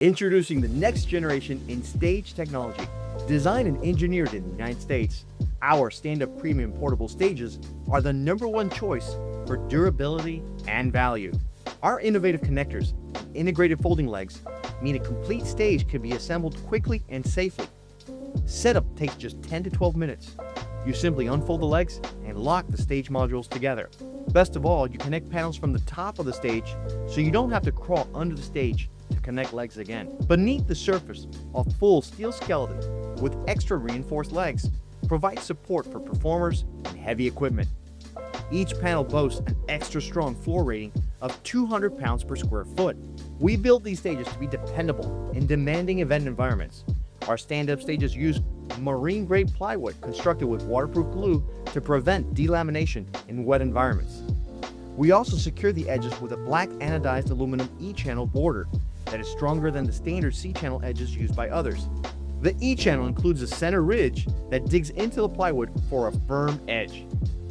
Introducing the next generation in stage technology. Designed and engineered in the United States, our stand-up premium portable stages are the #1 choice for durability and value. Our innovative connectors and integrated folding legs mean a complete stage can be assembled quickly and safely. Setup takes just 10 to 12 minutes. You simply unfold the legs and lock the stage modules together. Best of all, you connect panels from the top of the stage so you don't have to crawl under the stage to connect legs again. Beneath the surface, a full steel skeleton with extra reinforced legs provides support for performers and heavy equipment. Each panel boasts an extra strong floor rating of 200 pounds per square foot. We built these stages to be dependable in demanding event environments. Our stand-up stages use marine-grade plywood constructed with waterproof glue to prevent delamination in wet environments. We also secure the edges with a black anodized aluminum E-channel border that is stronger than the standard C-channel edges used by others. The E-channel includes a center ridge that digs into the plywood for a firm edge.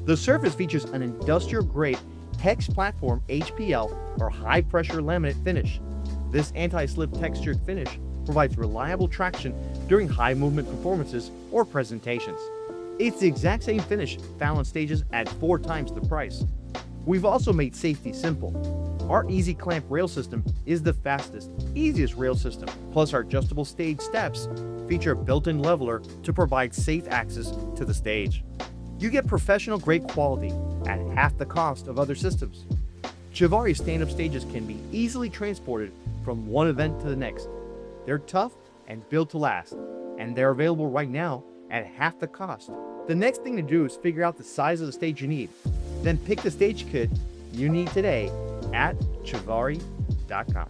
The surface features an industrial-grade hex platform HPL or high-pressure laminate finish. This anti-slip textured finish provides reliable traction during high-movement performances or presentations. It's the exact same finish found on stages at 4 times the price. We've also made safety simple. Our easy clamp rail system is the fastest, easiest rail system. Plus, our adjustable stage steps feature a built-in leveler to provide safe access to the stage. You get professional grade quality at half the cost of other systems. Chivari stand-up stages can be easily transported from one event to the next. They're tough and built to last, and they're available right now at half the cost. The next thing to do is figure out the size of the stage you need. Then pick the stage kit you need today at chivari.com.